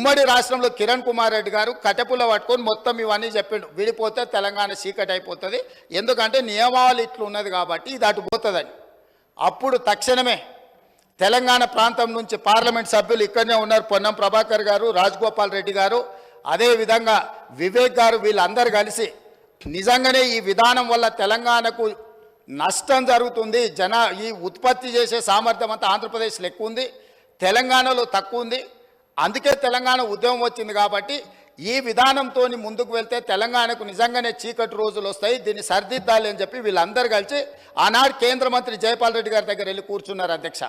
ఉమ్మడి రాష్ట్రంలో కిరణ్ కుమార్ రెడ్డి గారు కటెపుల్ల పట్టుకొని మొత్తం ఇవన్నీ చెప్పిండు. విడిపోతే తెలంగాణ చీకటి అయిపోతుంది, ఎందుకంటే నియమావళి ఇట్లు ఉన్నది కాబట్టి ఇది అటు పోతుందని. అప్పుడు తక్షణమే తెలంగాణ ప్రాంతం నుంచి పార్లమెంట్ సభ్యులు ఇక్కడనే ఉన్నారు, పొన్నం ప్రభాకర్ గారు, రాజగోపాల్ రెడ్డి గారు, అదేవిధంగా వివేక్ గారు, వీళ్ళందరూ కలిసి నిజంగానే ఈ విధానం వల్ల తెలంగాణకు నష్టం జరుగుతుంది, ఈ ఉత్పత్తి చేసే సామర్థ్యం అంతా ఆంధ్రప్రదేశ్లో ఎక్కువ ఉంది, తెలంగాణలో తక్కువ ఉంది, అందుకే తెలంగాణ ఉద్యమం వచ్చింది కాబట్టి ఈ విధానంతో ముందుకు వెళ్తే తెలంగాణకు నిజంగానే చీకటి రోజులు వస్తాయి, దీన్ని సరిదిద్దాలి అని చెప్పి వీళ్ళందరూ కలిసి ఆనాడు కేంద్ర మంత్రి జైపాల్ రెడ్డి గారి దగ్గర వెళ్ళి కూర్చున్నారు. అధ్యక్ష,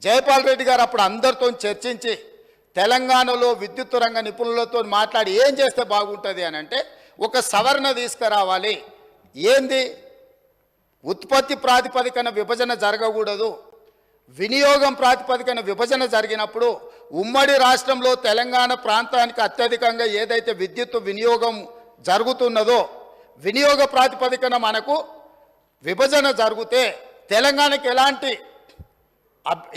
జైపాల్ రెడ్డి గారు అప్పుడు అందరితో చర్చించి తెలంగాణలో విద్యుత్ రంగ నిపుణులతో మాట్లాడి ఏం చేస్తే బాగుంటుంది అని అంటే ఒక సవరణ తీసుకురావాలి. ఏంది? ఉత్పత్తి ప్రాతిపదికన విభజన జరగకూడదు, వినియోగం ప్రాతిపదికన విభజన జరిగినప్పుడు ఉమ్మడి రాష్ట్రంలో తెలంగాణ ప్రాంతానికి అత్యధికంగా ఏదైతే విద్యుత్ వినియోగం జరుగుతున్నదో వినియోగ ప్రాతిపదికన మనకు విభజన జరిగితే తెలంగాణకి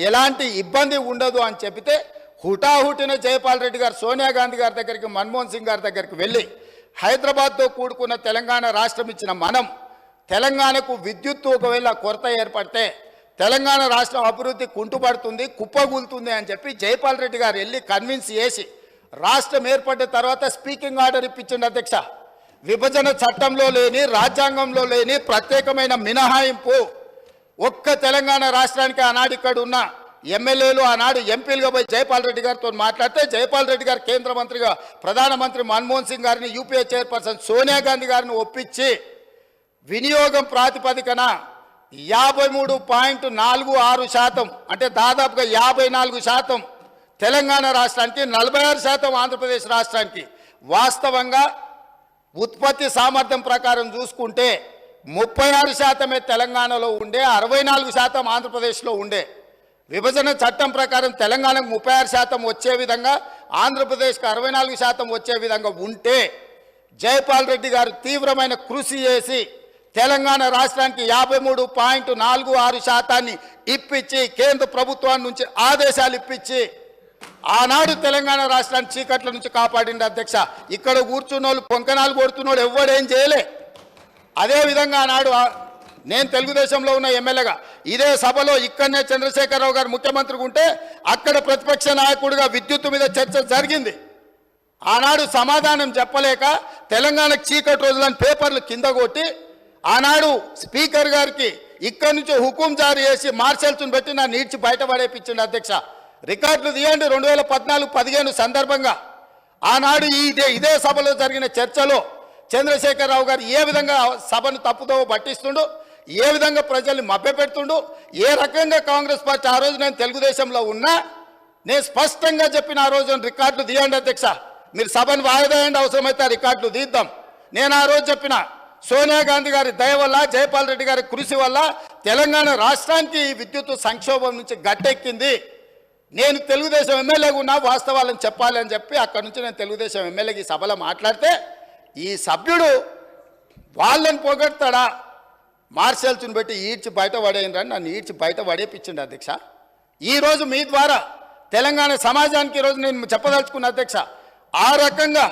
ఎలాంటి ఇబ్బంది ఉండదు అని చెబితే హుటాహుటిన జైపాల్ రెడ్డి గారు సోనియా గాంధీ గారి దగ్గరికి, మన్మోహన్ సింగ్ గారి దగ్గరికి వెళ్ళి హైదరాబాద్తో కూడుకున్న తెలంగాణ రాష్ట్రం ఇచ్చిన మనం తెలంగాణకు విద్యుత్తు ఒకవేళ కొరత ఏర్పడితే తెలంగాణ రాష్ట్రం అభివృద్ధి కుంటుపడుతుంది, కుప్పగూలుతుంది అని చెప్పి జైపాల్ రెడ్డి గారు వెళ్ళి కన్విన్స్ చేసి రాష్ట్రం ఏర్పడిన తర్వాత స్పీకింగ్ ఆర్డర్ ఇప్పించండి. అధ్యక్ష, విభజన చట్టంలో లేని, రాజ్యాంగంలో లేని ప్రత్యేకమైన మినహాయింపు ఒక్క తెలంగాణ రాష్ట్రానికి ఆనాడు ఇక్కడ ఉన్న ఎమ్మెల్యేలు, ఆనాడు ఎంపీలుగా పోయి జైపాల్ రెడ్డి గారితో మాట్లాడితే జైపాల్ రెడ్డి గారు కేంద్ర మంత్రిగా ప్రధానమంత్రి మన్మోహన్ సింగ్ గారిని, యూపీఏ చైర్పర్సన్ సోనియా గాంధీ గారిని ఒప్పించి వినియోగం ప్రాతిపదికన 53.46% అంటే దాదాపుగా 54% తెలంగాణ రాష్ట్రానికి, 46% ఆంధ్రప్రదేశ్ రాష్ట్రానికి. వాస్తవంగా ఉత్పత్తి సామర్థ్యం ప్రకారం చూసుకుంటే 36% తెలంగాణలో ఉండే, 64% ఆంధ్రప్రదేశ్లో ఉండే. విభజన చట్టం ప్రకారం తెలంగాణకు 36% వచ్చే విధంగా, ఆంధ్రప్రదేశ్కి 64% వచ్చే విధంగా ఉంటే జైపాల్ రెడ్డి గారు తీవ్రమైన కృషి చేసి తెలంగాణ రాష్ట్రానికి 53.46% ఇప్పించి కేంద్ర ప్రభుత్వాన్ని నుంచి ఆదేశాలు ఇప్పించి ఆనాడు తెలంగాణ రాష్ట్రాన్ని చీకట్ల నుంచి కాపాడింది. అధ్యక్ష, ఇక్కడ కూర్చున్నోళ్ళు పొంకనాలు కొడుతున్నోళ్ళు ఎవడేం చేయలే. అదేవిధంగా ఆనాడు నేను తెలుగుదేశంలో ఉన్న ఎమ్మెల్యేగా ఇదే సభలో ఇక్కడనే చంద్రశేఖరరావు గారు ముఖ్యమంత్రిగా ఉంటే అక్కడ ప్రతిపక్ష నాయకుడిగా విద్యుత్తు మీద చర్చ జరిగింది. ఆనాడు సమాధానం చెప్పలేక తెలంగాణకు చీకటి రోజులని పేపర్లు కింద కొట్టి ఆనాడు స్పీకర్ గారికి ఇక్కడి నుంచి హుకుం జారీ చేసి మార్షల్స్ను పెట్టి నా నీడ్చి బయటపడేపించింది. అధ్యక్ష, రికార్డులు తీయండి. 2014-15 సందర్భంగా ఆనాడు ఇదే సభలో జరిగిన చర్చలో చంద్రశేఖరరావు గారు ఏ విధంగా సభను తప్పుదోవ పట్టిస్తుండు, ఏ విధంగా ప్రజల్ని మభ్యపెడుతుండు, ఏ రకంగా కాంగ్రెస్ పార్టీ ఆ రోజు నేను తెలుగుదేశంలో ఉన్నా నేను స్పష్టంగా చెప్పిన ఆ రోజు రికార్డులు తీయండి. అధ్యక్ష, మీరు సభను వాయిదాయండి, అవసరమైతే ఆ రికార్డులు తీద్దాం. నేను ఆ రోజు చెప్పిన సోనియా గాంధీ గారి దయ వల్ల, జైపాల్ రెడ్డి గారి కృషి వల్ల తెలంగాణ రాష్ట్రానికి విద్యుత్ సంక్షోభం నుంచి గట్టెక్కింది. నేను తెలుగుదేశం ఎమ్మెల్యేగా ఉన్నా వాస్తవాలను చెప్పాలి అని చెప్పి అక్కడి నుంచి నేను తెలుగుదేశం ఎమ్మెల్యేకి సభలో మాట్లాడితే ఈ సభ్యుడు వాళ్ళని పొగడతాడా, మార్షల్స్ని పెట్టి ఈడ్చి బయట పడేయండి, నన్ను ఈడ్చి బయట పడేపించండి. అధ్యక్ష, ఈరోజు మీ ద్వారా తెలంగాణ సమాజానికి ఈరోజు నేను చెప్పదలుచుకున్న అధ్యక్ష, ఆ రకంగా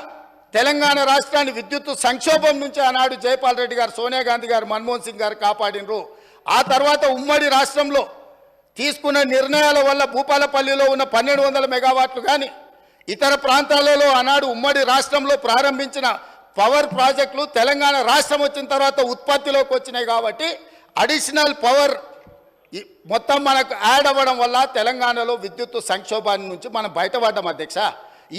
తెలంగాణ రాష్ట్రాన్ని విద్యుత్ సంక్షోభం నుంచి ఆనాడు జైపాల్ రెడ్డి గారు, సోనియా గాంధీ గారు, మన్మోహన్ సింగ్ గారు కాపాడినరు. ఆ తర్వాత ఉమ్మడి రాష్ట్రంలో తీసుకున్న నిర్ణయాల వల్ల భూపాలపల్లిలో ఉన్న 1200 మెగావాట్లు కానీ ఇతర ప్రాంతాలలో ఆనాడు ఉమ్మడి రాష్ట్రంలో ప్రారంభించిన పవర్ ప్రాజెక్టులు తెలంగాణ రాష్ట్రం వచ్చిన తర్వాత ఉత్పత్తిలోకి వచ్చినాయి కాబట్టి అడిషనల్ పవర్ మొత్తం మనకు యాడ్ అవ్వడం వల్ల తెలంగాణలో విద్యుత్ సంక్షోభాన్ని నుంచి మనం బయటపడ్డాం. అధ్యక్ష,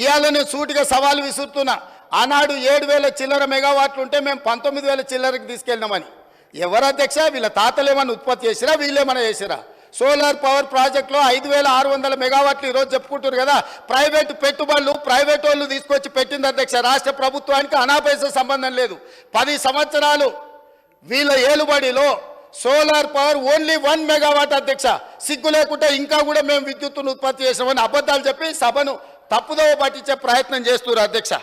ఇవాళ నేను సూటిగా సవాలు విసురుతున్నా. ఆనాడు 7000 చిల్లర మెగావాట్లు ఉంటే మేము 19,000 చిల్లరకి తీసుకెళ్ళినామని. ఎవరు అధ్యక్ష? వీళ్ళ తాతలు ఏమైనా ఉత్పత్తి చేసిరా, వీళ్ళేమైనా చేసిరా? సోలార్ పవర్ ప్రాజెక్టులో 5,600 మెగావాట్లు ఈరోజు చెప్పుకుంటారు కదా. ప్రైవేటు పెట్టుబడులు ప్రైవేట్ వాళ్ళు తీసుకొచ్చి పెట్టింది. అధ్యక్ష, రాష్ట్ర ప్రభుత్వానికి అనాపైస సంబంధం లేదు. 10 సంవత్సరాలు వీళ్ళ ఏలుబడిలో సోలార్ పవర్ ఓన్లీ 1 మెగావాట్. అధ్యక్ష, సిగ్గు లేకుండా ఇంకా కూడా మేము విద్యుత్తును ఉత్పత్తి చేసామని అబద్ధాలు చెప్పి సభను తప్పుదోవ పట్టించే ప్రయత్నం చేస్తున్నారు. అధ్యక్ష,